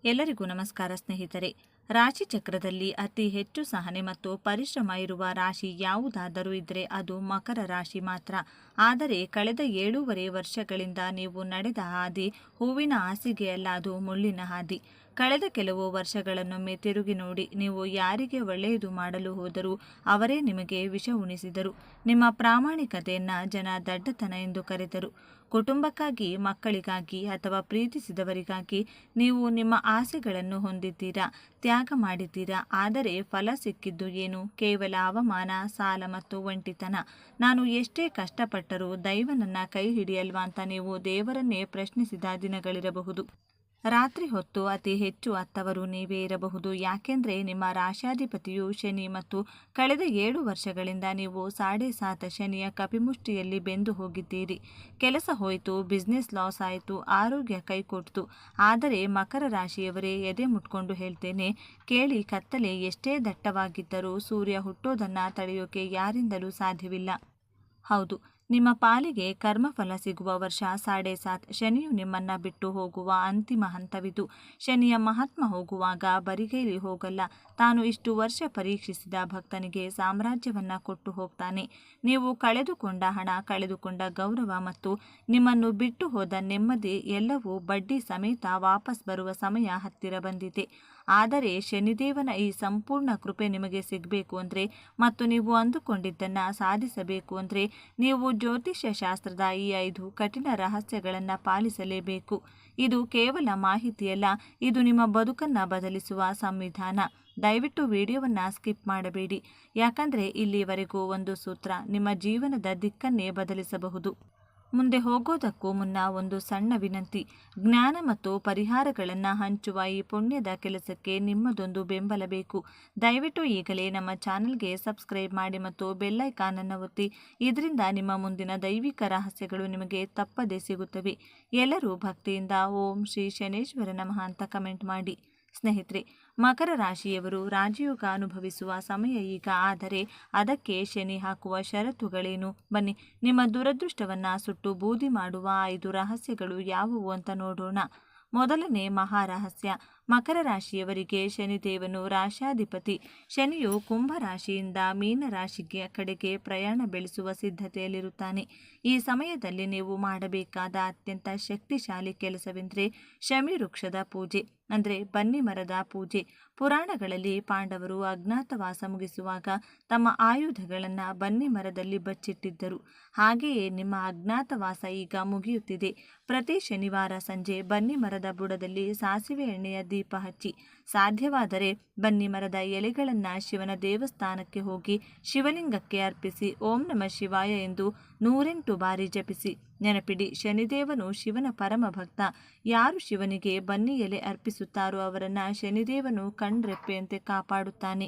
ಎಲ್ಲರಿಗೂ ನಮಸ್ಕಾರ ಸ್ನೇಹಿತರೆ. ರಾಶಿ ಚಕ್ರದಲ್ಲಿ ಅತಿ ಹೆಚ್ಚು ಸಹನೆ ಮತ್ತು ಪರಿಶ್ರಮ ಇರುವ ರಾಶಿ ಯಾವುದಾದರೂ ಇದ್ದರೆ ಅದು ಮಕರ ರಾಶಿ ಮಾತ್ರ. ಆದರೆ ಕಳೆದ 7.5 ವರ್ಷಗಳಿಂದ ನೀವು ನಡೆದ ಹಾದಿ ಹೂವಿನ ಹಾಸಿಗೆಯಲ್ಲ, ಅದು ಮುಳ್ಳಿನ ಹಾದಿ. ಕಳೆದ ಕೆಲವು ವರ್ಷಗಳನ್ನೊಮ್ಮೆ ತಿರುಗಿ ನೋಡಿ. ನೀವು ಯಾರಿಗೆ ಒಳ್ಳೆಯದು ಮಾಡಲು ಹೋದರೂ ಅವರೇ ನಿಮಗೆ ವಿಷ ಉಣಿಸಿದರು. ನಿಮ್ಮ ಪ್ರಾಮಾಣಿಕತೆಯನ್ನ ಜನ ದಡ್ಡತನ ಎಂದು ಕರೆದರು. ಕುಟುಂಬಕ್ಕಾಗಿ, ಮಕ್ಕಳಿಗಾಗಿ ಅಥವಾ ಪ್ರೀತಿಸಿದವರಿಗಾಗಿ ನೀವು ನಿಮ್ಮ ಆಸೆಗಳನ್ನು ಹೊಂದಿದ್ದೀರಾ, ತ್ಯಾಗ ಮಾಡಿದ್ದೀರಾ. ಆದರೆ ಫಲ ಸಿಕ್ಕಿದ್ದು ಏನು? ಕೇವಲ ಅವಮಾನ, ಸಾಲ ಮತ್ತು ಒಂಟಿತನ. ನಾನು ಎಷ್ಟೇ ಕಷ್ಟಪಟ್ಟರೂ ದೈವ ನನ್ನ ಕೈ ಹಿಡಿಯಲ್ವಾ ಅಂತ ನೀವು ದೇವರನ್ನೇ ಪ್ರಶ್ನಿಸಿದ ದಿನಗಳಿರಬಹುದು. ರಾತ್ರಿ ಹೊತ್ತು ಅತಿ ಹೆಚ್ಚು ಅತ್ತವರು ನೀವೇ ಇರಬಹುದು. ಯಾಕೆಂದ್ರೆ ನಿಮ್ಮ ರಾಶ್ಯಾಧಿಪತಿಯು ಶನಿ ಮತ್ತು ಕಳೆದ 7 ವರ್ಷಗಳಿಂದ ನೀವು 7.5 ಶನಿಯ ಕಪಿಮುಷ್ಟಿಯಲ್ಲಿ ಬೆಂದು ಹೋಗಿದ್ದೀರಿ. ಕೆಲಸ ಹೋಯಿತು, ಬಿಸ್ನೆಸ್ ಲಾಸ್ ಆಯಿತು, ಆರೋಗ್ಯ ಕೈಕೊಡ್ತು. ಆದರೆ ಮಕರ ರಾಶಿಯವರೇ, ಎದೆ ಮುಟ್ಕೊಂಡು ಹೇಳ್ತೇನೆ ಕೇಳಿ, ಕತ್ತಲೆ ಎಷ್ಟೇ ದಟ್ಟವಾಗಿದ್ದರೂ ಸೂರ್ಯ ಹುಟ್ಟೋದನ್ನ ತಡೆಯೋಕೆ ಯಾರಿಂದಲೂ ಸಾಧ್ಯವಿಲ್ಲ. ಹೌದು, ನಿಮ್ಮ ಪಾಲಿಗೆ ಕರ್ಮಫಲ ಸಿಗುವ ವರ್ಷ 7.5. ಶನಿಯು ನಿಮ್ಮನ್ನ ಬಿಟ್ಟು ಹೋಗುವ ಅಂತಿಮ ಹಂತವಿದು. ಶನಿಯ ಮಹಾತ್ಮ ಹೋಗುವಾಗ ಬರಿಗೈಲಿ ಹೋಗಲ್ಲ. ತಾನು ಇಷ್ಟು ವರ್ಷ ಪರೀಕ್ಷಿಸಿದ ಭಕ್ತನಿಗೆ ಸಾಮ್ರಾಜ್ಯವನ್ನ ಕೊಟ್ಟು ಹೋಗ್ತಾನೆ. ನೀವು ಕಳೆದುಕೊಂಡ ಹಣ, ಕಳೆದುಕೊಂಡ ಗೌರವ ಮತ್ತು ನಿಮ್ಮನ್ನು ಬಿಟ್ಟು ಹೋದ ನೆಮ್ಮದಿ ಎಲ್ಲವೂ ಬಡ್ಡಿ ಸಮೇತ ವಾಪಸ್ ಬರುವ ಸಮಯ ಹತ್ತಿರ ಬಂದಿದೆ. ಆದರೆ ಶನಿದೇವನ ಈ ಸಂಪೂರ್ಣ ಕೃಪೆ ನಿಮಗೆ ಸಿಗಬೇಕು ಅಂದರೆ ಮತ್ತು ನೀವು ಅಂದುಕೊಂಡಿದ್ದನ್ನು ಸಾಧಿಸಬೇಕು ಅಂದರೆ ನೀವು ಜ್ಯೋತಿಷ್ಯ ಶಾಸ್ತ್ರದ ಈ 5 ಕಠಿಣ ರಹಸ್ಯಗಳನ್ನು ಪಾಲಿಸಲೇಬೇಕು. ಇದು ಕೇವಲ ಮಾಹಿತಿಯಲ್ಲ, ಇದು ನಿಮ್ಮ ಬದುಕನ್ನು ಬದಲಿಸುವ ಸಂವಿಧಾನ. ದಯವಿಟ್ಟು ವಿಡಿಯೋವನ್ನು ಸ್ಕಿಪ್ ಮಾಡಬೇಡಿ, ಯಾಕಂದರೆ ಇಲ್ಲಿವರೆಗೂ ಒಂದು ಸೂತ್ರ ನಿಮ್ಮ ಜೀವನದ ದಿಕ್ಕನ್ನೇ ಬದಲಿಸಬಹುದು. ಮುಂದೆ ಹೋಗೋದಕ್ಕೂ ಮುನ್ನ ಒಂದು ಸಣ್ಣ ವಿನಂತಿ. ಜ್ಞಾನ ಮತ್ತು ಪರಿಹಾರಗಳನ್ನು ಹಂಚುವ ಈ ಪುಣ್ಯದ ಕೆಲಸಕ್ಕೆ ನಿಮ್ಮದೊಂದು ಬೆಂಬಲ ಬೇಕು. ದಯವಿಟ್ಟು ಈಗಲೇ ನಮ್ಮ ಚಾನೆಲ್ಗೆ ಸಬ್ಸ್ಕ್ರೈಬ್ ಮಾಡಿ ಮತ್ತು ಬೆಲ್ ಐಕಾನ್ ಅನ್ನು ಒತ್ತಿ. ಇದರಿಂದ ನಿಮ್ಮ ಮುಂದಿನ ದೈವಿಕ ರಹಸ್ಯಗಳು ನಿಮಗೆ ತಪ್ಪದೇ ಸಿಗುತ್ತವೆ. ಎಲ್ಲರೂ ಭಕ್ತಿಯಿಂದ ಓಂ ಶ್ರೀ ಶನೇಶ್ವರ ನಮಃ ಅಂತ ಕಮೆಂಟ್ ಮಾಡಿ. ಸ್ನೇಹಿತರೆ, ಮಕರ ರಾಶಿಯವರು ರಾಜಯೋಗ ಅನುಭವಿಸುವ ಸಮಯ ಈಗ. ಆದರೆ ಅದಕ್ಕೆ ಶನಿ ಹಾಕುವ ಷರತ್ತುಗಳೇನು? ಬನ್ನಿ, ನಿಮ್ಮ ದುರದೃಷ್ಟವನ್ನ ಸುಟ್ಟು ಬೂದಿ ಮಾಡುವ 5 ರಹಸ್ಯಗಳು ಯಾವುವು ಅಂತ ನೋಡೋಣ. ಮೊದಲನೇ ಮಹಾರಹಸ್ಯ. ಮಕರ ರಾಶಿಯವರಿಗೆ ಶನಿದೇವನು ರಾಶ್ಯಾಧಿಪತಿ. ಶನಿಯು ಕುಂಭ ರಾಶಿಯಿಂದ ಮೀನ ರಾಶಿಗೆ ಕಡೆಗೆ ಪ್ರಯಾಣ ಬೆಳೆಸುವ ಸಿದ್ಧತೆಯಲ್ಲಿರುತ್ತಾನೆ. ಈ ಸಮಯದಲ್ಲಿ ನೀವು ಮಾಡಬೇಕಾದ ಅತ್ಯಂತ ಶಕ್ತಿಶಾಲಿ ಕೆಲಸವೆಂದರೆ ಶಮಿ ವೃಕ್ಷದ ಪೂಜೆ, ಅಂದರೆ ಬನ್ನಿ ಮರದ ಪೂಜೆ. ಪುರಾಣಗಳಲ್ಲಿ ಪಾಂಡವರು ಅಜ್ಞಾತವಾಸ ಮುಗಿಸುವಾಗ ತಮ್ಮ ಆಯುಧಗಳನ್ನು ಬನ್ನಿ ಮರದಲ್ಲಿ ಬಚ್ಚಿಟ್ಟಿದ್ದರು. ಹಾಗೆಯೇ ನಿಮ್ಮ ಅಜ್ಞಾತವಾಸ ಈಗ ಮುಗಿಯುತ್ತಿದೆ. ಪ್ರತಿ ಶನಿವಾರ ಸಂಜೆ ಬನ್ನಿ ಮರದ ಬುಡದಲ್ಲಿ ಸಾಸಿವೆ ಎಣ್ಣೆಯ ದೀಪ ಹಚ್ಚಿ. ಸಾಧ್ಯವಾದರೆ ಬನ್ನಿ ಮರದ ಎಲೆಗಳನ್ನು ಶಿವನ ದೇವಸ್ಥಾನಕ್ಕೆ ಹೋಗಿ ಶಿವಲಿಂಗಕ್ಕೆ ಅರ್ಪಿಸಿ ಓಂ ನಮಃ ಶಿವಾಯ ಎಂದು 108 ಬಾರಿ ಜಪಿಸಿ. ನೆನಪಿಡಿ, ಶನಿದೇವನು ಶಿವನ ಪರಮ ಭಕ್ತ. ಯಾರು ಶಿವನಿಗೆ ಬನ್ನಿ ಎಲೆ ಅರ್ಪಿಸುತ್ತಾರೋ ಅವರನ್ನ ಶನಿದೇವನು ಕಣ್ರೆಪ್ಪೆಯಂತೆ ಕಾಪಾಡುತ್ತಾನೆ.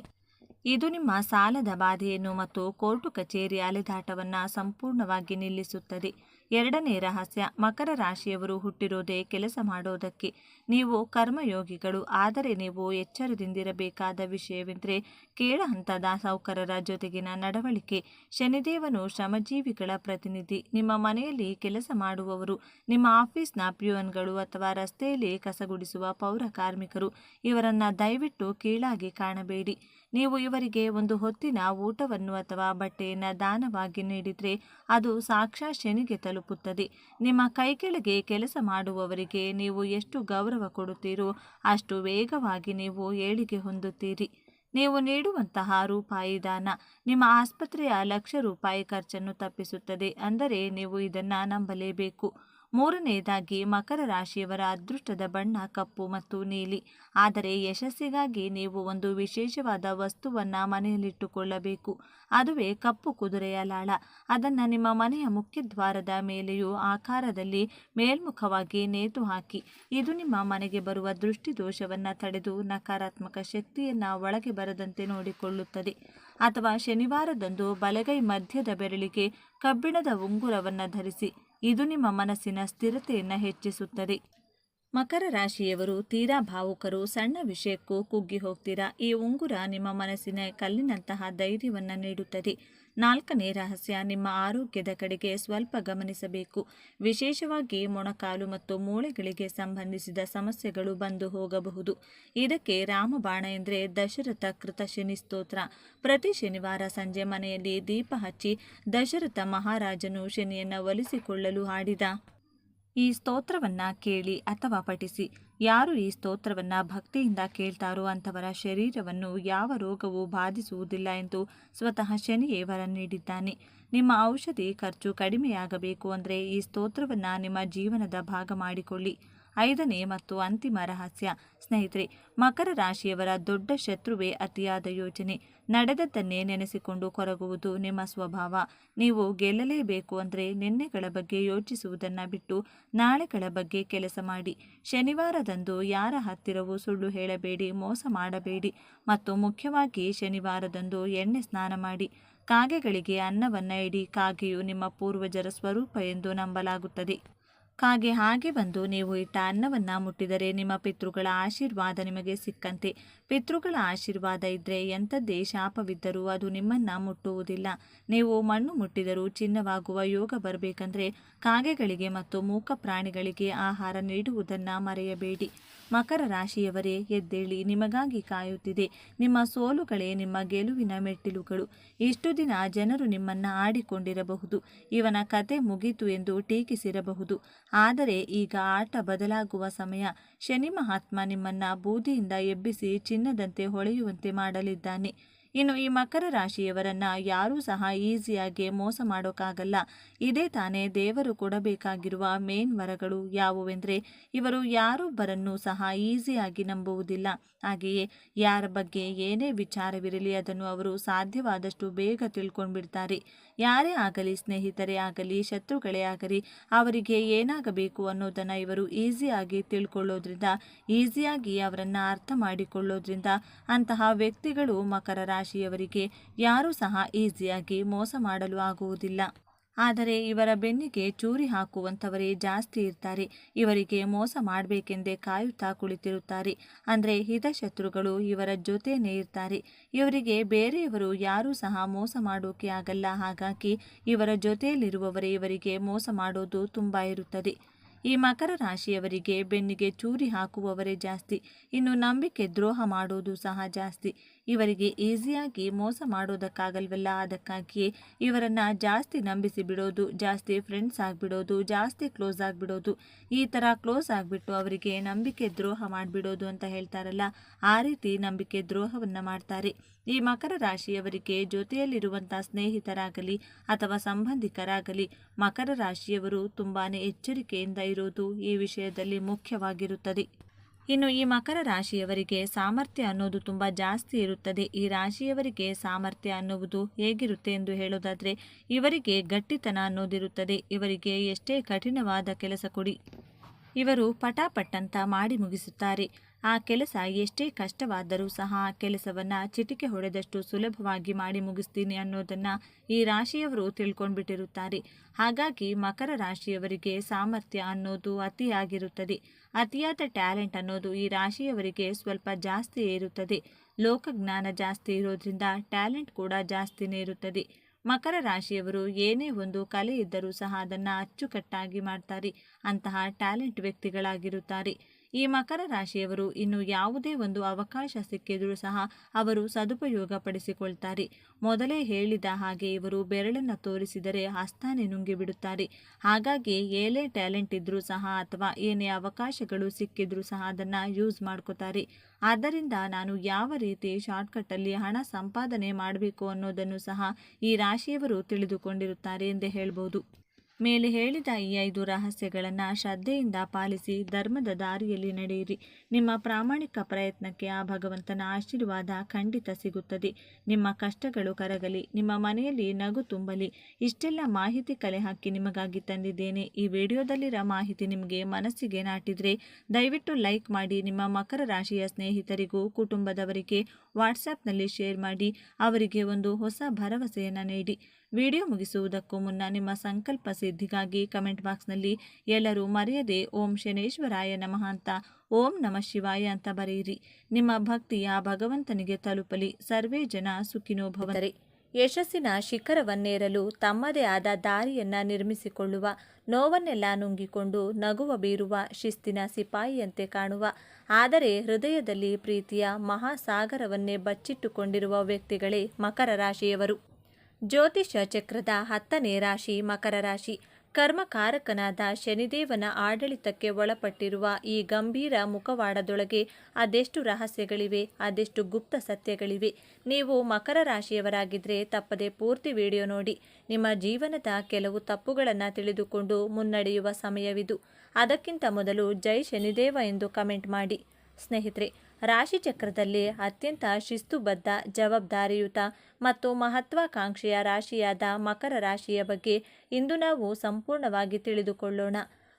ಇದು ನಿಮ್ಮ ಸಾಲದ ಬಾಧೆಯನ್ನು ಮತ್ತು ಕೋರ್ಟು ಕಚೇರಿ ಅಲೆದಾಟವನ್ನು ಸಂಪೂರ್ಣವಾಗಿ ನಿಲ್ಲಿಸುತ್ತದೆ. ಎರಡನೇ ರಹಸ್ಯ. ಮಕರ ರಾಶಿಯವರು ಹುಟ್ಟಿರೋದೇ ಕೆಲಸ ಮಾಡೋದಕ್ಕೆ. ನೀವು ಕರ್ಮಯೋಗಿಗಳು. ಆದರೆ ನೀವು ಎಚ್ಚರದಿಂದಿರಬೇಕಾದ ವಿಷಯವೆಂದರೆ ಕೇಳ ಹಂತದ ಸಾಹುಕಾರರ ಜೊತೆಗಿನ ನಡವಳಿಕೆ. ಶನಿದೇವನು ಶ್ರಮಜೀವಿಗಳ ಪ್ರತಿನಿಧಿ. ನಿಮ್ಮ ಮನೆಯಲ್ಲಿ ಕೆಲಸ ಮಾಡುವವರು, ನಿಮ್ಮ ಆಫೀಸ್ನ ಪ್ಯೂನ್ಗಳು ಅಥವಾ ರಸ್ತೆಯಲ್ಲಿ ಕಸಗುಡಿಸುವ ಪೌರ ಕಾರ್ಮಿಕರು, ಇವರನ್ನ ದಯವಿಟ್ಟು ಕೀಳಾಗಿ ಕಾಣಬೇಡಿ. ನೀವು ಇವರಿಗೆ ಒಂದು ಹೊತ್ತಿನ ಊಟವನ್ನು ಅಥವಾ ಬಟ್ಟೆಯನ್ನು ದಾನವಾಗಿ ನೀಡಿದರೆ ಅದು ಸಾಕ್ಷಾತ್ ಶನಿಗೆ ತಲುಪುತ್ತದೆ. ನಿಮ್ಮ ಕೈಕೆಳಗೆ ಕೆಲಸ ಮಾಡುವವರಿಗೆ ನೀವು ಎಷ್ಟು ಗೌರವ ಕೊಡುತ್ತೀರೋ ಅಷ್ಟು ವೇಗವಾಗಿ ನೀವು ಏಳಿಗೆ ಹೊಂದುತ್ತೀರಿ. ನೀವು ನೀಡುವಂತಹ ರೂಪಾಯಿ ದಾನ ನಿಮ್ಮ ಆಸ್ಪತ್ರೆಯ ₹1,00,000 ಖರ್ಚನ್ನು ತಪ್ಪಿಸುತ್ತದೆ. ಅಂದರೆ ನೀವು ಇದನ್ನು ನಂಬಲೇಬೇಕು. ಮೂರನೆಯದಾಗಿ, ಮಕರ ರಾಶಿಯವರ ಅದೃಷ್ಟದ ಬಣ್ಣ ಕಪ್ಪು ಮತ್ತು ನೀಲಿ. ಆದರೆ ಯಶಸ್ಸಿಗಾಗಿ ನೀವು ಒಂದು ವಿಶೇಷವಾದ ವಸ್ತುವನ್ನು ಮನೆಯಲ್ಲಿಟ್ಟುಕೊಳ್ಳಬೇಕು. ಅದುವೇ ಕಪ್ಪು ಕುದುರೆಯ ಲಾಳ. ಅದನ್ನು ನಿಮ್ಮ ಮನೆಯ ಮುಖ್ಯದ್ವಾರದ ಮೇಲೆಯೂ ಆಕಾರದಲ್ಲಿ ಮೇಲ್ಮುಖವಾಗಿ ನೇತು ಹಾಕಿ. ಇದು ನಿಮ್ಮ ಮನೆಗೆ ಬರುವ ದೃಷ್ಟಿ ದೋಷವನ್ನು ತಡೆದು ನಕಾರಾತ್ಮಕ ಶಕ್ತಿಯನ್ನು ಒಳಗೆ ಬರದಂತೆ ನೋಡಿಕೊಳ್ಳುತ್ತದೆ. ಅಥವಾ ಶನಿವಾರದಂದು ಬಲಗೈ ಮಧ್ಯದ ಬೆರಳಿಗೆ ಕಬ್ಬಿಣದ ಉಂಗುರವನ್ನು ಧರಿಸಿ. ಇದು ನಿಮ್ಮ ಮನಸ್ಸಿನ ಸ್ಥಿರತೆಯನ್ನು ಹೆಚ್ಚಿಸುತ್ತದೆ. ಮಕರ ರಾಶಿಯವರು ತೀರಾ ಭಾವುಕರು. ಸಣ್ಣ ವಿಷಯಕ್ಕೂ ಕುಗ್ಗಿ ಹೋಗ್ತೀರಾ. ಈ ಉಂಗುರ ನಿಮ್ಮ ಮನಸ್ಸಿನ ಕಲ್ಲಿನಂತಹ ಧೈರ್ಯವನ್ನು ನೀಡುತ್ತದೆ. 4ನೇ ರಹಸ್ಯ, ನಿಮ್ಮ ಆರೋಗ್ಯದ ಕಡೆಗೆ ಸ್ವಲ್ಪ ಗಮನಿಸಬೇಕು. ವಿಶೇಷವಾಗಿ ಮೊಣಕಾಲು ಮತ್ತು ಮೂಳೆಗಳಿಗೆ ಸಂಬಂಧಿಸಿದ ಸಮಸ್ಯೆಗಳು ಬಂದು ಹೋಗಬಹುದು. ಇದಕ್ಕೆ ರಾಮಬಾಣ ಎಂದರೆ ದಶರಥ ಕೃತ ಶನಿ ಸ್ತೋತ್ರ. ಪ್ರತಿ ಶನಿವಾರ ಸಂಜೆ ಮನೆಯಲ್ಲಿ ದೀಪ ಹಚ್ಚಿ ದಶರಥ ಮಹಾರಾಜನು ಶನಿಯನ್ನು ಒಲಿಸಿಕೊಳ್ಳಲು ಹಾಡಿದ ಈ ಸ್ತೋತ್ರವನ್ನು ಕೇಳಿ ಅಥವಾ ಪಠಿಸಿ. ಯಾರು ಈ ಸ್ತೋತ್ರವನ್ನು ಭಕ್ತಿಯಿಂದ ಕೇಳ್ತಾರೋ ಅಂಥವರ ಶರೀರವನ್ನು ಯಾವ ರೋಗವೂ ಬಾಧಿಸುವುದಿಲ್ಲ ಎಂದು ಸ್ವತಃ ಶನಿಯೇ ವರ ನೀಡಿದ್ದಾನೆ. ನಿಮ್ಮ ಔಷಧಿ ಖರ್ಚು ಕಡಿಮೆಯಾಗಬೇಕು ಅಂದರೆ ಈ ಸ್ತೋತ್ರವನ್ನು ನಿಮ್ಮ ಜೀವನದ ಭಾಗ ಮಾಡಿಕೊಳ್ಳಿ. 5ನೇ ಮತ್ತು ಅಂತಿಮ ರಹಸ್ಯ, ಸ್ನೇಹಿತರೆ, ಮಕರ ರಾಶಿಯವರ ದೊಡ್ಡ ಶತ್ರುವೇ ಅತಿಯಾದ ಯೋಚನೆ. ನಡೆದದ್ದನ್ನೇ ನೆನೆಸಿಕೊಂಡು ಕೊರಗುವುದು ನಿಮ್ಮ ಸ್ವಭಾವ. ನೀವು ಗೆಲ್ಲಲೇಬೇಕು ಅಂದರೆ ನಿನ್ನೆಗಳ ಬಗ್ಗೆ ಯೋಚಿಸುವುದನ್ನು ಬಿಟ್ಟು ನಾಳೆಗಳ ಬಗ್ಗೆ ಕೆಲಸ ಮಾಡಿ. ಶನಿವಾರದಂದು ಯಾರ ಹತ್ತಿರವೂ ಸುಳ್ಳು ಹೇಳಬೇಡಿ, ಮೋಸ ಮಾಡಬೇಡಿ ಮತ್ತು ಮುಖ್ಯವಾಗಿ ಶನಿವಾರದಂದು ಎಣ್ಣೆ ಸ್ನಾನ ಮಾಡಿ. ಕಾಗೆಗಳಿಗೆ ಅನ್ನವನ್ನು ಇಡಿ. ಕಾಗೆಯು ನಿಮ್ಮ ಪೂರ್ವಜರ ಸ್ವರೂಪ ಎಂದು ನಂಬಲಾಗುತ್ತದೆ. ಕಾಗೆ ಹಾಗೆ ಬಂದು ನೀವು ಇಟ್ಟ ಅನ್ನವನ್ನು ಮುಟ್ಟಿದರೆ ನಿಮ್ಮ ಪಿತೃಗಳ ಆಶೀರ್ವಾದ ನಿಮಗೆ ಸಿಕ್ಕಂತೆ. ಪಿತೃಗಳ ಆಶೀರ್ವಾದ ಇದ್ದರೆ ಎಂಥದ್ದೇ ಶಾಪವಿದ್ದರೂ ಅದು ನಿಮ್ಮನ್ನು ಮುಟ್ಟುವುದಿಲ್ಲ. ನೀವು ಮಣ್ಣು ಮುಟ್ಟಿದರೂ ಚಿನ್ನವಾಗುವ ಯೋಗ ಬರಬೇಕಂದ್ರೆ ಕಾಗೆಗಳಿಗೆ ಮತ್ತು ಮೂಕ ಪ್ರಾಣಿಗಳಿಗೆ ಆಹಾರ ನೀಡುವುದನ್ನು ಮರೆಯಬೇಡಿ. ಮಕರ ರಾಶಿಯವರೇ, ಎದ್ದೇಳಿ, ನಿಮಗಾಗಿ ಕಾಯುತ್ತಿದೆ. ನಿಮ್ಮ ಸೋಲುಗಳೇ ನಿಮ್ಮ ಗೆಲುವಿನ ಮೆಟ್ಟಿಲುಗಳು. ಇಷ್ಟು ದಿನ ಜನರು ನಿಮ್ಮನ್ನು ಆಡಿಕೊಂಡಿರಬಹುದು, ಇವನ ಕತೆ ಮುಗೀತು ಎಂದು ಟೀಕಿಸಿರಬಹುದು. ಆದರೆ ಈಗ ಆಟ ಬದಲಾಗುವ ಸಮಯ. ಶನಿ ಮಹಾತ್ಮ ನಿಮ್ಮನ್ನು ಬೂದಿಯಿಂದ ಎಬ್ಬಿಸಿ ಚಿನ್ನದಂತೆ ಹೊಳೆಯುವಂತೆ ಮಾಡಲಿದ್ದಾನೆ. ಇನ್ನು ಈ ಮಕರ ರಾಶಿಯವರನ್ನು ಯಾರೂ ಸಹ ಈಸಿಯಾಗಿ ಮೋಸ ಮಾಡೋಕ್ಕಾಗಲ್ಲ. ಇದೇ ತಾನೇ ದೇವರು ಕೊಡಬೇಕಾಗಿರುವ ಮೇನ್ ವರಗಳು. ಯಾವುವೆಂದರೆ, ಇವರು ಯಾರೊಬ್ಬರನ್ನೂ ಸಹ ಈಸಿಯಾಗಿ ನಂಬುವುದಿಲ್ಲ. ಹಾಗೆಯೇ ಯಾರ ಬಗ್ಗೆ ಏನೇ ವಿಚಾರವಿರಲಿ ಅದನ್ನು ಅವರು ಸಾಧ್ಯವಾದಷ್ಟು ಬೇಗ ತಿಳ್ಕೊಂಡ್ಬಿಡ್ತಾರೆ. ಯಾರೇ ಆಗಲಿ, ಸ್ನೇಹಿತರೇ ಆಗಲಿ, ಶತ್ರುಗಳೇ ಆಗಲಿ, ಅವರಿಗೆ ಏನಾಗಬೇಕು ಅನ್ನೋದನ್ನು ಇವರು ಈಸಿಯಾಗಿ ತಿಳ್ಕೊಳ್ಳೋದ್ರಿಂದ, ಈಸಿಯಾಗಿ ಅವರನ್ನು ಅರ್ಥ ಮಾಡಿಕೊಳ್ಳೋದ್ರಿಂದ ಅಂತಹ ವ್ಯಕ್ತಿಗಳು ಮಕರ ರಾಶಿಯವರಿಗೆ ಯಾರೂ ಸಹ ಈಸಿಯಾಗಿ ಮೋಸ ಮಾಡಲು ಆಗುವುದಿಲ್ಲ. ಆದರೆ ಇವರ ಬೆನ್ನಿಗೆ ಚೂರಿ ಹಾಕುವಂಥವರೇ ಜಾಸ್ತಿ ಇರ್ತಾರೆ. ಇವರಿಗೆ ಮೋಸ ಮಾಡಬೇಕೆಂದೇ ಕಾಯುತ್ತಾ ಕುಳಿತಿರುತ್ತಾರೆ. ಅಂದರೆ ಹಿತಶತ್ರುಗಳು ಇವರ ಜೊತೆನೇ ಇರ್ತಾರೆ. ಇವರಿಗೆ ಬೇರೆಯವರು ಯಾರೂ ಸಹ ಮೋಸ ಮಾಡೋಕೆ ಆಗಲ್ಲ. ಹಾಗಾಗಿ ಇವರ ಜೊತೆಯಲ್ಲಿರುವವರೇ ಇವರಿಗೆ ಮೋಸ ಮಾಡೋದು ತುಂಬ ಇರುತ್ತದೆ. ಈ ಮಕರ ರಾಶಿಯವರಿಗೆ ಬೆನ್ನಿಗೆ ಚೂರಿ ಹಾಕುವವರೇ ಜಾಸ್ತಿ. ಇನ್ನು ನಂಬಿಕೆ ದ್ರೋಹ ಮಾಡೋದು ಸಹ ಜಾಸ್ತಿ. ಇವರಿಗೆ ಈಸಿಯಾಗಿ ಮೋಸ ಮಾಡೋದಕ್ಕಾಗಲ್ವಲ್ಲ, ಅದಕ್ಕಾಗಿಯೇ ಇವರನ್ನು ಜಾಸ್ತಿ ನಂಬಿಸಿ ಬಿಡೋದು, ಜಾಸ್ತಿ ಫ್ರೆಂಡ್ಸ್ ಆಗಿಬಿಡೋದು, ಜಾಸ್ತಿ ಕ್ಲೋಸ್ ಆಗಿಬಿಡೋದು, ಈ ಥರ ಕ್ಲೋಸ್ ಆಗಿಬಿಟ್ಟು ಅವರಿಗೆ ನಂಬಿಕೆ ದ್ರೋಹ ಮಾಡಿಬಿಡೋದು ಅಂತ ಹೇಳ್ತಾರಲ್ಲ, ಆ ರೀತಿ ನಂಬಿಕೆ ದ್ರೋಹವನ್ನು ಮಾಡ್ತಾರೆ. ಈ ಮಕರ ರಾಶಿಯವರಿಗೆ ಜೊತೆಯಲ್ಲಿರುವಂಥ ಸ್ನೇಹಿತರಾಗಲಿ ಅಥವಾ ಸಂಬಂಧಿಕರಾಗಲಿ ಮಕರ ರಾಶಿಯವರು ತುಂಬಾ ಎಚ್ಚರಿಕೆಯಿಂದ ಇರೋದು ಈ ವಿಷಯದಲ್ಲಿ ಮುಖ್ಯವಾಗಿರುತ್ತದೆ. ಇನ್ನು ಈ ಮಕರ ರಾಶಿಯವರಿಗೆ ಸಾಮರ್ಥ್ಯ ಅನ್ನೋದು ತುಂಬ ಜಾಸ್ತಿ ಇರುತ್ತದೆ. ಈ ರಾಶಿಯವರಿಗೆ ಸಾಮರ್ಥ್ಯ ಅನ್ನುವುದು ಹೇಗಿರುತ್ತೆ ಎಂದು ಹೇಳೋದಾದರೆ, ಇವರಿಗೆ ಗಟ್ಟಿತನ ಅನ್ನೋದಿರುತ್ತದೆ. ಇವರಿಗೆ ಎಷ್ಟೇ ಕಠಿಣವಾದ ಕೆಲಸ ಕೊಡಿ, ಇವರು ಪಟಾಪಟ್ಟಂತ ಮಾಡಿ ಮುಗಿಸುತ್ತಾರೆ. ಆ ಕೆಲಸ ಎಷ್ಟೇ ಕಷ್ಟವಾದರೂ ಸಹ ಆ ಕೆಲಸವನ್ನು ಚಿಟಿಕೆ ಹೊಡೆದಷ್ಟು ಸುಲಭವಾಗಿ ಮಾಡಿ ಮುಗಿಸ್ತೀನಿ ಅನ್ನೋದನ್ನು ಈ ರಾಶಿಯವರು ತಿಳ್ಕೊಂಡ್ಬಿಟ್ಟಿರುತ್ತಾರೆ. ಹಾಗಾಗಿ ಮಕರ ರಾಶಿಯವರಿಗೆ ಸಾಮರ್ಥ್ಯ ಅನ್ನೋದು ಅತಿಯಾಗಿರುತ್ತದೆ. ಅತಿಯಾದ ಟ್ಯಾಲೆಂಟ್ ಅನ್ನೋದು ಈ ರಾಶಿಯವರಿಗೆ ಸ್ವಲ್ಪ ಜಾಸ್ತಿ ಇರುತ್ತದೆ. ಲೋಕಜ್ಞಾನ ಜಾಸ್ತಿ ಇರೋದ್ರಿಂದ ಟ್ಯಾಲೆಂಟ್ ಕೂಡ ಜಾಸ್ತಿನೇ ಇರುತ್ತದೆ. ಮಕರ ರಾಶಿಯವರು ಏನೇ ಒಂದು ಕಲೆ ಇದ್ದರೂ ಸಹ ಅದನ್ನು ಅಚ್ಚುಕಟ್ಟಾಗಿ ಮಾಡ್ತಾರೆ. ಅಂತಹ ಟ್ಯಾಲೆಂಟ್ ವ್ಯಕ್ತಿಗಳಾಗಿರುತ್ತಾರೆ. ಈ ಮಕರ ರಾಶಿಯವರು ಇನ್ನು ಯಾವುದೇ ಒಂದು ಅವಕಾಶ ಸಿಕ್ಕಿದರೂ ಸಹ ಅವರು ಸದುಪಯೋಗ ಪಡಿಸಿಕೊಳ್ತಾರೆ. ಮೊದಲೇ ಹೇಳಿದ ಹಾಗೆ ಇವರು ಬೆರಳನ್ನು ತೋರಿಸಿದರೆ ಹಸ್ತಾನೆ ನುಂಗಿಬಿಡುತ್ತಾರೆ. ಹಾಗಾಗಿ ಏನೇ ಟ್ಯಾಲೆಂಟ್ ಇದ್ದರೂ ಸಹ ಅಥವಾ ಏನೇ ಅವಕಾಶಗಳು ಸಿಕ್ಕಿದ್ರೂ ಸಹ ಅದನ್ನು ಯೂಸ್ ಮಾಡ್ಕೋತಾರೆ. ಆದ್ದರಿಂದ ನಾನು ಯಾವ ರೀತಿ ಶಾರ್ಟ್ಕಟ್ಟಲ್ಲಿ ಹಣ ಸಂಪಾದನೆ ಮಾಡಬೇಕು ಅನ್ನೋದನ್ನು ಸಹ ಈ ರಾಶಿಯವರು ತಿಳಿದುಕೊಂಡಿರುತ್ತಾರೆ ಎಂದೇ ಹೇಳ್ಬೋದು. ಮೇಲೆ ಹೇಳಿದ ಈ 5 ರಹಸ್ಯಗಳನ್ನು ಶ್ರದ್ಧೆಯಿಂದ ಪಾಲಿಸಿ ಧರ್ಮದ ದಾರಿಯಲ್ಲಿ ನಡೆಯಿರಿ. ನಿಮ್ಮ ಪ್ರಾಮಾಣಿಕ ಪ್ರಯತ್ನಕ್ಕೆ ಆ ಭಗವಂತನ ಆಶೀರ್ವಾದ ಖಂಡಿತ ಸಿಗುತ್ತದೆ. ನಿಮ್ಮ ಕಷ್ಟಗಳು ಕರಗಲಿ, ನಿಮ್ಮ ಮನೆಯಲ್ಲಿ ನಗು ತುಂಬಲಿ. ಇಷ್ಟೆಲ್ಲ ಮಾಹಿತಿ ಕಲೆ ಹಾಕಿ ನಿಮಗಾಗಿ ತಂದಿದ್ದೇನೆ. ಈ ವಿಡಿಯೋದಲ್ಲಿರೋ ಮಾಹಿತಿ ನಿಮಗೆ ಮನಸ್ಸಿಗೆ ನಾಟಿದರೆ ದಯವಿಟ್ಟು ಲೈಕ್ ಮಾಡಿ. ನಿಮ್ಮ ಮಕರ ರಾಶಿಯ ಸ್ನೇಹಿತರಿಗೂ ಕುಟುಂಬದವರಿಗೆ ವಾಟ್ಸಪ್ನಲ್ಲಿ ಶೇರ್ ಮಾಡಿ. ಅವರಿಗೆ ಒಂದು ಹೊಸ ಭರವಸೆಯನ್ನು ನೀಡಿ. ವಿಡಿಯೋ ಮುಗಿಸುವುದಕ್ಕೂ ಮುನ್ನ ನಿಮ್ಮ ಸಂಕಲ್ಪ ಸಿದ್ಧಿಗಾಗಿ ಕಮೆಂಟ್ ಬಾಕ್ಸ್ನಲ್ಲಿ ಎಲ್ಲರೂ ಮರೆಯದೆ ಓಂ ಶನೇಶ್ವರಾಯ ನಮಃ ಅಂತ ಓಂ ನಮಃ ಶಿವಾಯ ಅಂತ ಬರೆಯಿರಿ. ನಿಮ್ಮ ಭಕ್ತಿಯ ಭಗವಂತನಿಗೆ ತಲುಪಲಿ. ಸರ್ವೇ ಜನ ಸುಖಿನೋ ಭವಂತು. ಯಶಸ್ಸಿನ ಶಿಖರವನ್ನೇರಲು ತಮ್ಮದೇ ಆದ ದಾರಿಯನ್ನ ನಿರ್ಮಿಸಿಕೊಳ್ಳುವ, ನೋವನ್ನೆಲ್ಲ ನುಂಗಿಕೊಂಡು ನಗುವ ಬೀರುವ ಶಿಸ್ತಿನ ಸಿಪಾಯಿಯಂತೆ ಕಾಣುವ, ಆದರೆ ಹೃದಯದಲ್ಲಿ ಪ್ರೀತಿಯ ಮಹಾಸಾಗರವನ್ನೇ ಬಚ್ಚಿಟ್ಟುಕೊಂಡಿರುವ ವ್ಯಕ್ತಿಗಳೇ ಮಕರ ರಾಶಿಯವರು. ಜ್ಯೋತಿಷ್ಯ ಚಕ್ರದ 10ನೇ ರಾಶಿ ಮಕರ ರಾಶಿ. ಕರ್ಮಕಾರಕನಾದ ಶನಿದೇವನ ಆಡಳಿತಕ್ಕೆ ಒಳಪಟ್ಟಿರುವ ಈ ಗಂಭೀರ ಮುಖವಾಡದೊಳಗೆ ಅದೆಷ್ಟು ರಹಸ್ಯಗಳಿವೆ, ಅದೆಷ್ಟು ಗುಪ್ತ ಸತ್ಯಗಳಿವೆ. ನೀವು ಮಕರ ರಾಶಿಯವರಾಗಿದ್ದರೆ ತಪ್ಪದೆ ಪೂರ್ತಿ ವಿಡಿಯೋ ನೋಡಿ. ನಿಮ್ಮ ಜೀವನದ ಕೆಲವು ತಪ್ಪುಗಳನ್ನು ತಿಳಿದುಕೊಂಡು ಮುನ್ನಡೆಯುವ ಸಮಯವಿದು. ಅದಕ್ಕಿಂತ ಮೊದಲು ಜೈ ಶನಿದೇವ ಎಂದು ಕಮೆಂಟ್ ಮಾಡಿ. ಸ್ನೇಹಿತರೆ, ರಾಶಿಚಕ್ರದಲ್ಲಿ ಅತ್ಯಂತ ಶಿಸ್ತುಬದ್ಧ, ಜವಾಬ್ದಾರಿಯುತ ಮತ್ತು ಮಹತ್ವಾಕಾಂಕ್ಷೆಯ ರಾಶಿಯಾದ ಮಕರ ರಾಶಿಯ ಬಗ್ಗೆ ಇಂದು ನಾವು ಸಂಪೂರ್ಣವಾಗಿ ತಿಳಿದುಕೊಳ್ಳೋಣ.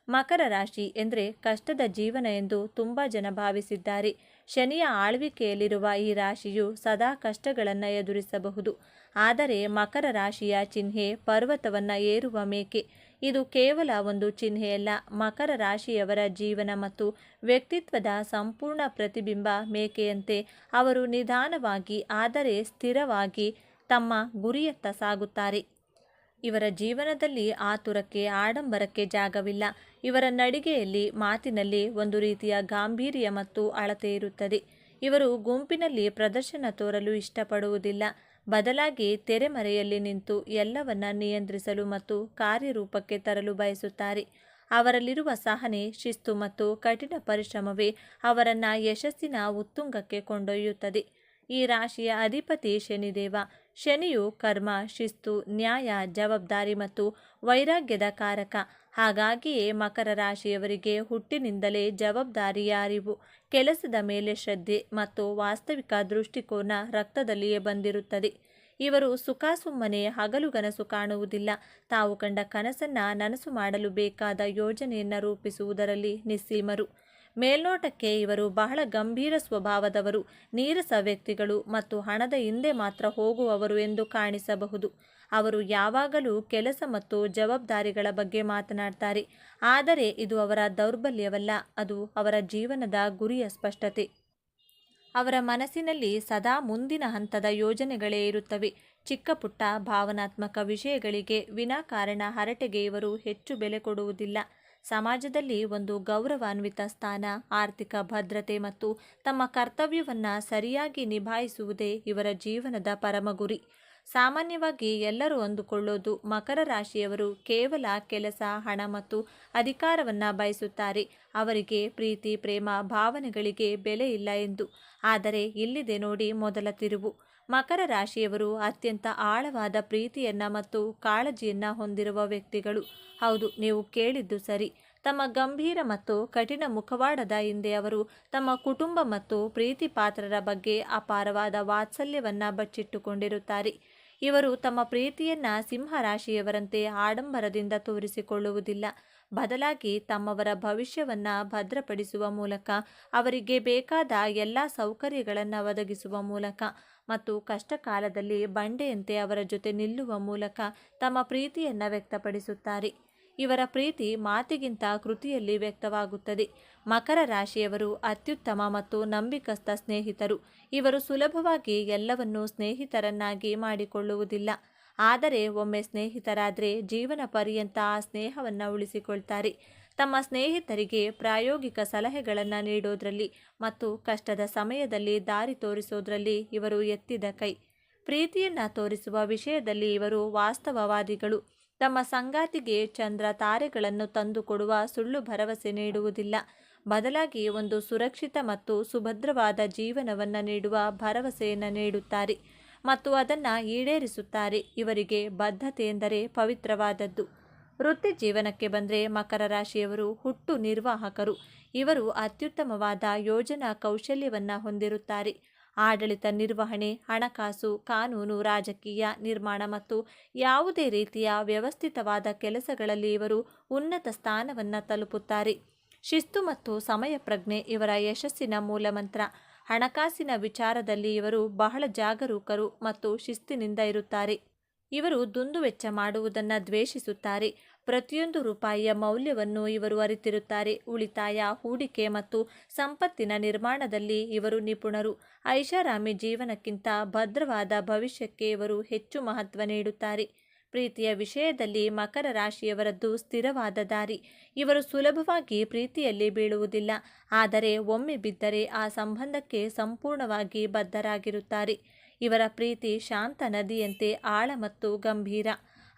ಮಕರ ರಾಶಿ ಎಂದರೆ ಕಷ್ಟದ ಜೀವನ ಎಂದು ತುಂಬ ಜನ ಭಾವಿಸಿದ್ದಾರೆ. ಶನಿಯ ಆಳ್ವಿಕೆಯಲ್ಲಿರುವ ಈ ರಾಶಿಯು ಸದಾ ಕಷ್ಟಗಳನ್ನು ಎದುರಿಸಬಹುದು. ಆದರೆ ಮಕರ ರಾಶಿಯ ಚಿಹ್ನೆ ಪರ್ವತವನ್ನು ಏರುವ ಮೇಕೆ. ಇದು ಕೇವಲ ಒಂದು ಚಿಹ್ನೆಯಲ್ಲ, ಮಕರ ರಾಶಿಯವರ ಜೀವನ ಮತ್ತು ವ್ಯಕ್ತಿತ್ವದ ಸಂಪೂರ್ಣ ಪ್ರತಿಬಿಂಬ. ಮೇಕೆಯಂತೆ ಅವರು ನಿಧಾನವಾಗಿ ಆದರೆ ಸ್ಥಿರವಾಗಿ ತಮ್ಮ ಗುರಿಯತ್ತ ಸಾಗುತ್ತಾರೆ. ಇವರ ಜೀವನದಲ್ಲಿ ಆತುರಕ್ಕೆ, ಆಡಂಬರಕ್ಕೆ ಜಾಗವಿಲ್ಲ. ಇವರ ನಡಿಗೆಯಲ್ಲಿ, ಮಾತಿನಲ್ಲಿ ಒಂದು ರೀತಿಯ ಗಾಂಭೀರ್ಯ ಮತ್ತು ಅಳತೆ ಇರುತ್ತದೆ. ಇವರು ಗುಂಪಿನಲ್ಲಿ ಪ್ರದರ್ಶನ ತೋರಲು ಇಷ್ಟಪಡುವುದಿಲ್ಲ. ಬದಲಾಗಿ ತೆರೆಮರೆಯಲ್ಲಿ ನಿಂತು ಎಲ್ಲವನ್ನ ನಿಯಂತ್ರಿಸಲು ಮತ್ತು ಕಾರ್ಯರೂಪಕ್ಕೆ ತರಲು ಬಯಸುತ್ತಾರೆ. ಅವರಲ್ಲಿರುವ ಸಹನೆ, ಶಿಸ್ತು ಮತ್ತು ಕಠಿಣ ಪರಿಶ್ರಮವೇ ಅವರನ್ನು ಯಶಸ್ಸಿನ ಉತ್ತುಂಗಕ್ಕೆ ಕೊಂಡೊಯ್ಯುತ್ತದೆ. ಈ ರಾಶಿಯ ಅಧಿಪತಿ ಶನಿದೇವ. ಶನಿಯು ಕರ್ಮ, ಶಿಸ್ತು, ನ್ಯಾಯ, ಜವಾಬ್ದಾರಿ ಮತ್ತು ವೈರಾಗ್ಯದ ಕಾರಕ. ಹಾಗಾಗಿಯೇ ಮಕರ ರಾಶಿಯವರಿಗೆ ಹುಟ್ಟಿನಿಂದಲೇ ಜವಾಬ್ದಾರಿಯ ಅರಿವು, ಕೆಲಸದ ಮೇಲೆ ಶ್ರದ್ಧೆ ಮತ್ತು ವಾಸ್ತವಿಕ ದೃಷ್ಟಿಕೋನ ರಕ್ತದಲ್ಲಿಯೇ ಬಂದಿರುತ್ತದೆ. ಇವರು ಸುಮ್ಮನೆ ಹಗಲುಗನಸು ಕಾಣುವುದಿಲ್ಲ. ತಾವು ಕಂಡ ಕನಸನ್ನು ನನಸು ಮಾಡಲು ಬೇಕಾದ ಯೋಜನೆಯನ್ನು ರೂಪಿಸುವುದರಲ್ಲಿ ನಿಸ್ಸೀಮರು. ಮೇಲ್ನೋಟಕ್ಕೆ ಇವರು ಬಹಳ ಗಂಭೀರ ಸ್ವಭಾವದವರು, ನೀರಸ ವ್ಯಕ್ತಿಗಳು ಮತ್ತು ಹಣದ ಹಿಂದೆ ಮಾತ್ರ ಹೋಗುವವರು ಎಂದು ಕಾಣಿಸಬಹುದು. ಅವರು ಯಾವಾಗಲೂ ಕೆಲಸ ಮತ್ತು ಜವಾಬ್ದಾರಿಗಳ ಬಗ್ಗೆ ಮಾತನಾಡ್ತಾರೆ. ಆದರೆ ಇದು ಅವರ ದೌರ್ಬಲ್ಯವಲ್ಲ, ಅದು ಅವರ ಜೀವನದ ಗುರಿಯ ಸ್ಪಷ್ಟತೆ. ಅವರ ಮನಸ್ಸಿನಲ್ಲಿ ಸದಾ ಮುಂದಿನ ಹಂತದ ಯೋಜನೆಗಳೇ ಇರುತ್ತವೆ. ಚಿಕ್ಕ ಪುಟ್ಟ ಭಾವನಾತ್ಮಕ ವಿಷಯಗಳಿಗೆ ವಿನಾಕಾರಣ ಹರಟೆಗೆ ಇವರು ಹೆಚ್ಚು ಬೆಲೆ ಕೊಡುವುದಿಲ್ಲ. ಸಮಾಜದಲ್ಲಿ ಒಂದು ಗೌರವಾನ್ವಿತ ಸ್ಥಾನ, ಆರ್ಥಿಕ ಭದ್ರತೆ ಮತ್ತು ತಮ್ಮ ಕರ್ತವ್ಯವನ್ನು ಸರಿಯಾಗಿ ನಿಭಾಯಿಸುವುದೇ ಇವರ ಜೀವನದ ಪರಮ ಗುರಿ. ಸಾಮಾನ್ಯವಾಗಿ ಎಲ್ಲರೂ ಅಂದುಕೊಳ್ಳೋದು ಮಕರ ರಾಶಿಯವರು ಕೇವಲ ಕೆಲಸ, ಹಣ ಮತ್ತು ಅಧಿಕಾರವನ್ನು ಬಯಸುತ್ತಾರೆ. ಅವರಿಗೆ ಪ್ರೀತಿ, ಪ್ರೇಮ, ಭಾವನೆಗಳಿಗೆ ಬೆಲೆ ಇಲ್ಲ ಎಂದು. ಆದರೆ ಇಲ್ಲಿದೆ ನೋಡಿ ಮೊದಲ ತಿರುವು. ಮಕರ ರಾಶಿಯವರು ಅತ್ಯಂತ ಆಳವಾದ ಪ್ರೀತಿಯನ್ನ ಮತ್ತು ಕಾಳಜಿಯನ್ನ ಹೊಂದಿರುವ ವ್ಯಕ್ತಿಗಳು. ಹೌದು, ನೀವು ಕೇಳಿದ್ದು ಸರಿ. ತಮ್ಮ ಗಂಭೀರ ಮತ್ತು ಕಠಿಣ ಮುಖವಾಡದ ಹಿಂದೆ ಅವರು ತಮ್ಮ ಕುಟುಂಬ ಮತ್ತು ಪ್ರೀತಿ ಪಾತ್ರರ ಬಗ್ಗೆ ಅಪಾರವಾದ ವಾತ್ಸಲ್ಯವನ್ನ ಬಚ್ಚಿಟ್ಟುಕೊಂಡಿರುತ್ತಾರೆ. ಇವರು ತಮ್ಮ ಪ್ರೀತಿಯನ್ನ ಸಿಂಹರಾಶಿಯವರಂತೆ ಆಡಂಬರದಿಂದ ತೋರಿಸಿಕೊಳ್ಳುವುದಿಲ್ಲ. ಬದಲಾಗಿ ತಮ್ಮವರ ಭವಿಷ್ಯವನ್ನ ಭದ್ರಪಡಿಸುವ ಮೂಲಕ, ಅವರಿಗೆ ಬೇಕಾದ ಎಲ್ಲ ಸೌಕರ್ಯಗಳನ್ನು ಒದಗಿಸುವ ಮೂಲಕ ಮತ್ತು ಕಷ್ಟ ಕಾಲದಲ್ಲಿ ಬಂಡೆಯಂತೆ ಅವರ ಜೊತೆ ನಿಲ್ಲುವ ಮೂಲಕ ತಮ್ಮ ಪ್ರೀತಿಯನ್ನು ವ್ಯಕ್ತಪಡಿಸುತ್ತಾರೆ. ಇವರ ಪ್ರೀತಿ ಮಾತಿಗಿಂತ ಕೃತಿಯಲ್ಲಿ ವ್ಯಕ್ತವಾಗುತ್ತದೆ. ಮಕರ ರಾಶಿಯವರು ಅತ್ಯುತ್ತಮ ಮತ್ತು ನಂಬಿಕಸ್ಥ ಸ್ನೇಹಿತರು. ಇವರು ಸುಲಭವಾಗಿ ಎಲ್ಲವನ್ನೂ ಸ್ನೇಹಿತರನ್ನಾಗಿ ಮಾಡಿಕೊಳ್ಳುವುದಿಲ್ಲ. ಆದರೆ ಒಮ್ಮೆ ಸ್ನೇಹಿತರಾದರೆ ಜೀವನ ಪರ್ಯಂತ ಆ ಸ್ನೇಹವನ್ನು ಉಳಿಸಿಕೊಳ್ತಾರೆ. ತಮ್ಮ ಸ್ನೇಹಿತರಿಗೆ ಪ್ರಾಯೋಗಿಕ ಸಲಹೆಗಳನ್ನು ನೀಡೋದ್ರಲ್ಲಿ ಮತ್ತು ಕಷ್ಟದ ಸಮಯದಲ್ಲಿ ದಾರಿ ತೋರಿಸೋದ್ರಲ್ಲಿ ಇವರು ಎತ್ತಿದ ಕೈ. ಪ್ರೀತಿಯನ್ನು ತೋರಿಸುವ ವಿಷಯದಲ್ಲಿ ಇವರು ವಾಸ್ತವವಾದಿಗಳು. ತಮ್ಮ ಸಂಗಾತಿಗೆ ಚಂದ್ರ ತಾರೆಗಳನ್ನು ತಂದುಕೊಡುವ ಸುಳ್ಳು ಭರವಸೆ ನೀಡುವುದಿಲ್ಲ. ಬದಲಾಗಿ ಒಂದು ಸುರಕ್ಷಿತ ಮತ್ತು ಸುಭದ್ರವಾದ ಜೀವನವನ್ನು ನೀಡುವ ಭರವಸೆಯನ್ನು ನೀಡುತ್ತಾರೆ ಮತ್ತು ಅದನ್ನು ಈಡೇರಿಸುತ್ತಾರೆ. ಇವರಿಗೆ ಬದ್ಧತೆ ಎಂದರೆ ಪವಿತ್ರವಾದದ್ದು. ವೃತ್ತಿ ಜೀವನಕ್ಕೆ ಬಂದರೆ ಮಕರ ರಾಶಿಯವರು ಹುಟ್ಟು ನಿರ್ವಾಹಕರು. ಇವರು ಅತ್ಯುತ್ತಮವಾದ ಯೋಜನಾ ಕೌಶಲ್ಯವನ್ನು ಹೊಂದಿರುತ್ತಾರೆ. ಆಡಳಿತ ನಿರ್ವಹಣೆ, ಹಣಕಾಸು, ಕಾನೂನು, ರಾಜಕೀಯ, ನಿರ್ಮಾಣ ಮತ್ತು ಯಾವುದೇ ರೀತಿಯ ವ್ಯವಸ್ಥಿತವಾದ ಕೆಲಸಗಳಲ್ಲಿ ಇವರು ಉನ್ನತ ಸ್ಥಾನವನ್ನು ತಲುಪುತ್ತಾರೆ. ಶಿಸ್ತು ಮತ್ತು ಸಮಯ ಪ್ರಜ್ಞೆ ಇವರ ಯಶಸ್ಸಿನ ಮೂಲಮಂತ್ರ. ಹಣಕಾಸಿನ ವಿಚಾರದಲ್ಲಿ ಇವರು ಬಹಳ ಜಾಗರೂಕರು ಮತ್ತು ಶಿಸ್ತಿನಿಂದ ಇರುತ್ತಾರೆ. ಇವರು ದುಂದುವೆಚ್ಚ ಮಾಡುವುದನ್ನು ದ್ವೇಷಿಸುತ್ತಾರೆ. ಪ್ರತಿಯೊಂದು ರೂಪಾಯಿಯ ಮೌಲ್ಯವನ್ನು ಇವರು ಅರಿತಿರುತ್ತಾರೆ. ಉಳಿತಾಯ, ಹೂಡಿಕೆ ಮತ್ತು ಸಂಪತ್ತಿನ ನಿರ್ಮಾಣದಲ್ಲಿ ಇವರು ನಿಪುಣರು. ಐಷಾರಾಮಿ ಜೀವನಕ್ಕಿಂತ ಭದ್ರವಾದ ಭವಿಷ್ಯಕ್ಕೆ ಇವರು ಹೆಚ್ಚು ಮಹತ್ವ ನೀಡುತ್ತಾರೆ. ಪ್ರೀತಿಯ ವಿಷಯದಲ್ಲಿ ಮಕರ ರಾಶಿಯವರದ್ದು ಸ್ಥಿರವಾದ ದಾರಿ. ಇವರು ಸುಲಭವಾಗಿ ಪ್ರೀತಿಯಲ್ಲಿ ಬೀಳುವುದಿಲ್ಲ, ಆದರೆ ಒಮ್ಮೆ ಬಿದ್ದರೆ ಆ ಸಂಬಂಧಕ್ಕೆ ಸಂಪೂರ್ಣವಾಗಿ ಬದ್ಧರಾಗಿರುತ್ತಾರೆ. ಇವರ ಪ್ರೀತಿ ಶಾಂತ ನದಿಯಂತೆ ಆಳ ಮತ್ತು ಗಂಭೀರ.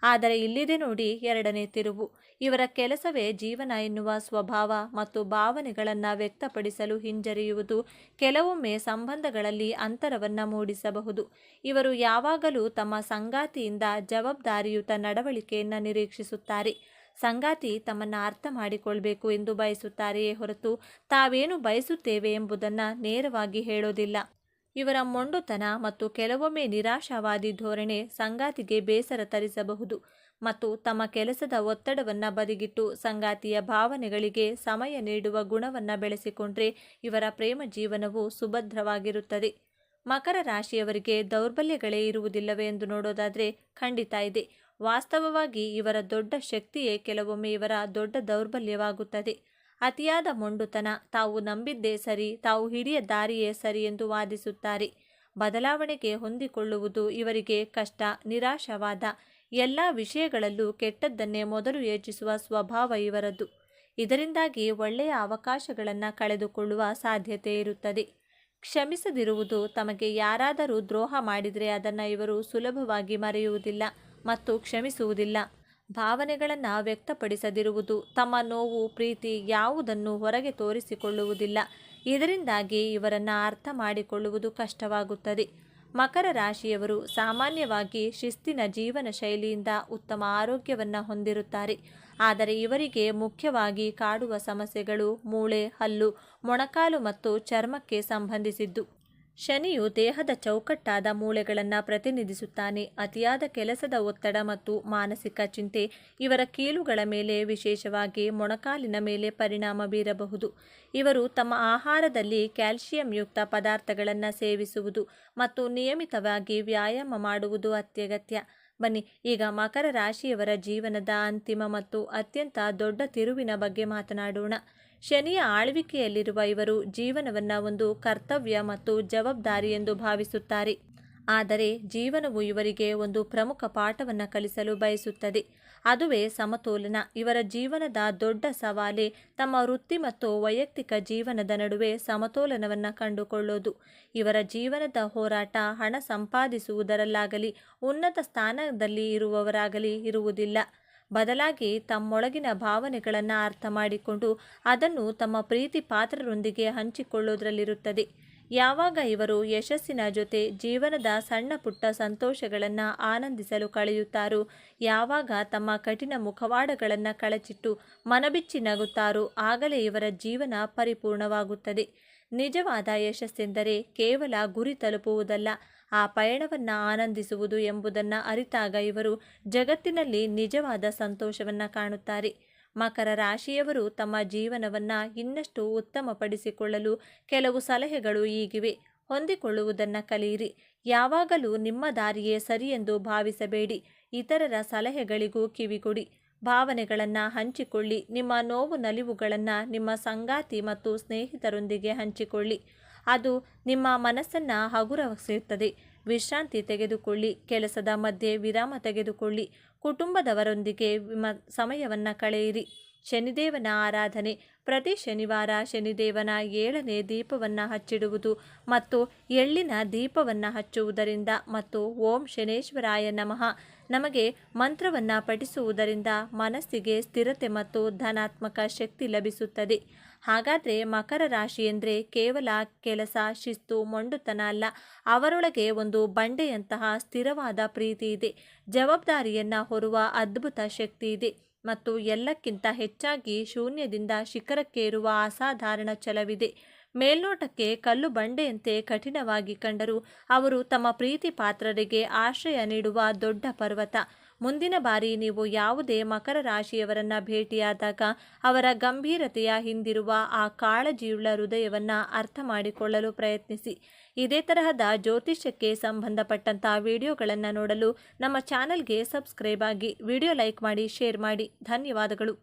ಆದರೆ ಇಲ್ಲಿದೆ ನೋಡಿ ಎರಡನೇ ತಿರುವು. ಇವರ ಕೆಲಸವೇ ಜೀವನ ಎನ್ನುವ ಸ್ವಭಾವ ಮತ್ತು ಭಾವನೆಗಳನ್ನು ವ್ಯಕ್ತಪಡಿಸಲು ಹಿಂಜರಿಯುವುದು ಕೆಲವೊಮ್ಮೆ ಸಂಬಂಧಗಳಲ್ಲಿ ಅಂತರವನ್ನು ಮೂಡಿಸಬಹುದು. ಇವರು ಯಾವಾಗಲೂ ತಮ್ಮ ಸಂಗಾತಿಯಿಂದ ಜವಾಬ್ದಾರಿಯುತ ನಡವಳಿಕೆಯನ್ನು ನಿರೀಕ್ಷಿಸುತ್ತಾರೆ. ಸಂಗಾತಿ ತಮ್ಮನ್ನು ಅರ್ಥ ಮಾಡಿಕೊಳ್ಬೇಕು ಎಂದು ಬಯಸುತ್ತಾರೆಯೇ ಹೊರತು ತಾವೇನು ಬಯಸುತ್ತೇವೆ ಎಂಬುದನ್ನು ನೇರವಾಗಿ ಹೇಳೋದಿಲ್ಲ. ಇವರ ಮೊಂಡುತನ ಮತ್ತು ಕೆಲವೊಮ್ಮೆ ನಿರಾಶಾವಾದಿ ಧೋರಣೆ ಸಂಗಾತಿಗೆ ಬೇಸರ ತರಿಸಬಹುದು ಮತ್ತು ತಮ್ಮ ಕೆಲಸದ ಒತ್ತಡವನ್ನು ಬದಿಗಿಟ್ಟು ಸಂಗಾತಿಯ ಭಾವನೆಗಳಿಗೆ ಸಮಯ ನೀಡುವ ಗುಣವನ್ನು ಬೆಳೆಸಿಕೊಂಡ್ರೆ ಇವರ ಪ್ರೇಮ ಜೀವನವು ಸುಭದ್ರವಾಗಿರುತ್ತದೆ. ಮಕರ ರಾಶಿಯವರಿಗೆ ದೌರ್ಬಲ್ಯಗಳೇ ಇರುವುದಿಲ್ಲವೇ ಎಂದು ನೋಡೋದಾದರೆ ಖಂಡಿತ ಇದೆ. ವಾಸ್ತವವಾಗಿ ಇವರ ದೊಡ್ಡ ಶಕ್ತಿಯೇ ಕೆಲವೊಮ್ಮೆ ಇವರ ದೊಡ್ಡ ದೌರ್ಬಲ್ಯವಾಗುತ್ತದೆ. ಅತಿಯಾದ ಮೊಂಡುತನ, ತಾವು ನಂಬಿದ್ದೇ ಸರಿ, ತಾವು ಹಿಡಿಯ ದಾರಿಯೇ ಸರಿ ಎಂದು ವಾದಿಸುತ್ತಾರೆ. ಬದಲಾವಣೆಗೆ ಹೊಂದಿಕೊಳ್ಳುವುದು ಇವರಿಗೆ ಕಷ್ಟ. ನಿರಾಶಾವಾದ, ಎಲ್ಲ ವಿಷಯಗಳಲ್ಲೂ ಕೆಟ್ಟದ್ದನ್ನೇ ಮೊದಲು ಯೋಚಿಸುವ ಸ್ವಭಾವ ಇವರದ್ದು. ಇದರಿಂದಾಗಿ ಒಳ್ಳೆಯ ಅವಕಾಶಗಳನ್ನು ಕಳೆದುಕೊಳ್ಳುವ ಸಾಧ್ಯತೆ ಇರುತ್ತದೆ. ಕ್ಷಮಿಸದಿರುವುದು, ತಮಗೆ ಯಾರಾದರೂ ದ್ರೋಹ ಮಾಡಿದರೆ ಅದನ್ನು ಇವರು ಸುಲಭವಾಗಿ ಮರೆಯುವುದಿಲ್ಲ ಮತ್ತು ಕ್ಷಮಿಸುವುದಿಲ್ಲ. ಭಾವನೆಗಳನ್ನು ವ್ಯಕ್ತಪಡಿಸದಿರುವುದು, ತಮ್ಮ ನೋವು, ಪ್ರೀತಿ ಯಾವುದನ್ನು ಹೊರಗೆ ತೋರಿಸಿಕೊಳ್ಳುವುದಿಲ್ಲ. ಇದರಿಂದಾಗಿ ಇವರನ್ನು ಅರ್ಥ ಮಾಡಿಕೊಳ್ಳುವುದು ಕಷ್ಟವಾಗುತ್ತದೆ. ಮಕರ ರಾಶಿಯವರು ಸಾಮಾನ್ಯವಾಗಿ ಶಿಸ್ತಿನ ಜೀವನ ಶೈಲಿಯಿಂದ ಉತ್ತಮ ಆರೋಗ್ಯವನ್ನು ಹೊಂದಿರುತ್ತಾರೆ. ಆದರೆ ಇವರಿಗೆ ಮುಖ್ಯವಾಗಿ ಕಾಡುವ ಸಮಸ್ಯೆಗಳು ಮೂಳೆ, ಹಲ್ಲು, ಮೊಣಕಾಲು ಮತ್ತು ಚರ್ಮಕ್ಕೆ ಸಂಬಂಧಿಸಿದ್ದು. ಶನಿಯು ದೇಹದ ಚೌಕಟ್ಟಾದ ಮೂಳೆಗಳನ್ನು ಪ್ರತಿನಿಧಿಸುತ್ತಾನೆ. ಅತಿಯಾದ ಕೆಲಸದ ಒತ್ತಡ ಮತ್ತು ಮಾನಸಿಕ ಚಿಂತೆ ಇವರ ಕೀಲುಗಳ ಮೇಲೆ, ವಿಶೇಷವಾಗಿ ಮೊಣಕಾಲಿನ ಮೇಲೆ ಪರಿಣಾಮ ಬೀರಬಹುದು. ಇವರು ತಮ್ಮ ಆಹಾರದಲ್ಲಿ ಕ್ಯಾಲ್ಸಿಯಂಯುಕ್ತ ಪದಾರ್ಥಗಳನ್ನು ಸೇವಿಸುವುದು ಮತ್ತು ನಿಯಮಿತವಾಗಿ ವ್ಯಾಯಾಮ ಮಾಡುವುದು ಅತ್ಯಗತ್ಯ. ಬನ್ನಿ ಈಗ ಮಕರ ರಾಶಿಯವರ ಜೀವನದ ಅಂತಿಮ ಮತ್ತು ಅತ್ಯಂತ ದೊಡ್ಡ ತಿರುವಿನ ಬಗ್ಗೆ ಮಾತನಾಡೋಣ. ಶನಿಯ ಆಳ್ವಿಕೆಯಲ್ಲಿರುವ ಇವರು ಜೀವನವನ್ನು ಒಂದು ಕರ್ತವ್ಯ ಮತ್ತು ಜವಾಬ್ದಾರಿ ಎಂದು ಭಾವಿಸುತ್ತಾರೆ. ಆದರೆ ಜೀವನವು ಇವರಿಗೆ ಒಂದು ಪ್ರಮುಖ ಪಾಠವನ್ನು ಕಲಿಸಲು ಬಯಸುತ್ತದೆ. ಅದುವೇ ಸಮತೋಲನ. ಇವರ ಜೀವನದ ದೊಡ್ಡ ಸವಾಲೇ ತಮ್ಮ ವೃತ್ತಿ ಮತ್ತು ವೈಯಕ್ತಿಕ ಜೀವನದ ನಡುವೆ ಸಮತೋಲನವನ್ನು ಕಂಡುಕೊಳ್ಳೋದು. ಇವರ ಜೀವನದ ಹೋರಾಟ ಹಣ ಸಂಪಾದಿಸುವುದರಲ್ಲಾಗಲಿ ಉನ್ನತ ಸ್ಥಾನದಲ್ಲಿ ಇರುವವರಾಗಲಿ ಇರುವುದಿಲ್ಲ. ಬದಲಾಗಿ ತಮ್ಮೊಳಗಿನ ಭಾವನೆಗಳನ್ನು ಅರ್ಥ ಮಾಡಿಕೊಂಡು ಅದನ್ನು ತಮ್ಮ ಪ್ರೀತಿ ಪಾತ್ರರೊಂದಿಗೆ ಹಂಚಿಕೊಳ್ಳೋದ್ರಲ್ಲಿರುತ್ತದೆ. ಯಾವಾಗ ಇವರು ಯಶಸ್ಸಿನ ಜೊತೆ ಜೀವನದ ಸಣ್ಣ ಪುಟ್ಟ ಸಂತೋಷಗಳನ್ನು ಆನಂದಿಸಲು ಕಳೆಯುತ್ತಾರೋ, ಯಾವಾಗ ತಮ್ಮ ಕಠಿಣ ಮುಖವಾಡಗಳನ್ನು ಕಳಚಿಟ್ಟು ಮನಬಿಚ್ಚಿ ನಗುತ್ತಾರೋ, ಆಗಲೇ ಇವರ ಜೀವನ ಪರಿಪೂರ್ಣವಾಗುತ್ತದೆ. ನಿಜವಾದ ಯಶಸ್ಸೆಂದರೆ ಕೇವಲ ಗುರಿ ತಲುಪುವುದಲ್ಲ, ಆ ಪಯಣವನ್ನು ಆನಂದಿಸುವುದು ಎಂಬುದನ್ನು ಅರಿತಾಗ ಇವರು ಜಗತ್ತಿನಲ್ಲಿ ನಿಜವಾದ ಸಂತೋಷವನ್ನು ಕಾಣುತ್ತಾರೆ. ಮಕರ ರಾಶಿಯವರು ತಮ್ಮ ಜೀವನವನ್ನು ಇನ್ನಷ್ಟು ಉತ್ತಮಪಡಿಸಿಕೊಳ್ಳಲು ಕೆಲವು ಸಲಹೆಗಳು ಈಗಿವೆ. ಹೊಂದಿಕೊಳ್ಳುವುದನ್ನು ಕಲಿಯಿರಿ. ಯಾವಾಗಲೂ ನಿಮ್ಮ ದಾರಿಯೇ ಸರಿ ಎಂದು ಭಾವಿಸಬೇಡಿ. ಇತರರ ಸಲಹೆಗಳಿಗೂ ಕಿವಿಗೊಡಿ. ಭಾವನೆಗಳನ್ನು ಹಂಚಿಕೊಳ್ಳಿ. ನಿಮ್ಮ ನೋವು ನಲಿವುಗಳನ್ನು ನಿಮ್ಮ ಸಂಗಾತಿ ಮತ್ತು ಸ್ನೇಹಿತರೊಂದಿಗೆ ಹಂಚಿಕೊಳ್ಳಿ. ಅದು ನಿಮ್ಮ ಮನಸ್ಸನ್ನು ಹಗುರಗೊಳಿಸುತ್ತದೆ. ವಿಶ್ರಾಂತಿ ತೆಗೆದುಕೊಳ್ಳಿ. ಕೆಲಸದ ಮಧ್ಯೆ ವಿರಾಮ ತೆಗೆದುಕೊಳ್ಳಿ. ಕುಟುಂಬದವರೊಂದಿಗೆ ಸಮಯವನ್ನು ಕಳೆಯಿರಿ. ಶನಿದೇವನ ಆರಾಧನೆ. ಪ್ರತಿ ಶನಿವಾರ ಶನಿದೇವನ 7ನೇ ದೀಪವನ್ನು ಹಚ್ಚಿಡುವುದು ಮತ್ತು ಎಳ್ಳಿನ ದೀಪವನ್ನು ಹಚ್ಚುವುದರಿಂದ ಮತ್ತು ಓಂ ಶನೇಶ್ವರಾಯ ನಮಃ ನಮಗೆ ಮಂತ್ರವನ್ನು ಪಠಿಸುವುದರಿಂದ ಮನಸ್ಸಿಗೆ ಸ್ಥಿರತೆ ಮತ್ತು ಧನಾತ್ಮಕ ಶಕ್ತಿ ಲಭಿಸುತ್ತದೆ. ಹಾಗಾದರೆ ಮಕರ ರಾಶಿ ಎಂದರೆ ಕೇವಲ ಕೆಲಸ, ಶಿಸ್ತು, ಮೊಂಡುತನ ಅಲ್ಲ. ಅವರೊಳಗೆ ಒಂದು ಬಂಡೆಯಂತಹ ಸ್ಥಿರವಾದ ಪ್ರೀತಿ ಇದೆ. ಜವಾಬ್ದಾರಿಯನ್ನು ಹೊರುವ ಅದ್ಭುತ ಶಕ್ತಿ ಇದೆ ಮತ್ತು ಎಲ್ಲಕ್ಕಿಂತ ಹೆಚ್ಚಾಗಿ ಶೂನ್ಯದಿಂದ ಶಿಖರಕ್ಕೇರುವ ಅಸಾಧಾರಣ ಛಲವಿದೆ. ಮೇಲ್ನೋಟಕ್ಕೆ ಕಲ್ಲು ಬಂಡೆಯಂತೆ ಕಠಿಣವಾಗಿ ಕಂಡರೂ ಅವರು ತಮ್ಮ ಪ್ರೀತಿ ಪಾತ್ರರಿಗೆ ಆಶ್ರಯ ನೀಡುವ ದೊಡ್ಡ ಪರ್ವತ. ಮುಂದಿನ ಬಾರಿ ನೀವು ಯಾವುದೇ ಮಕರ ರಾಶಿಯವರನ್ನು ಭೇಟಿಯಾದಾಗ ಅವರ ಗಂಭೀರತೆಯ ಹಿಂದಿರುವ ಆ ಕಾಳಜಿಯುಳ್ಳ ಹೃದಯವನ್ನು ಅರ್ಥ ಮಾಡಿಕೊಳ್ಳಲು ಪ್ರಯತ್ನಿಸಿ. ಇದೇ ತರಹದ ಜ್ಯೋತಿಷ್ಯಕ್ಕೆ ಸಂಬಂಧಪಟ್ಟಂಥ ವಿಡಿಯೋಗಳನ್ನು ನೋಡಲು ನಮ್ಮ ಚಾನಲ್ಗೆ ಸಬ್ಸ್ಕ್ರೈಬ್ ಆಗಿ, ವಿಡಿಯೋ ಲೈಕ್ ಮಾಡಿ, ಶೇರ್ ಮಾಡಿ. ಧನ್ಯವಾದಗಳು.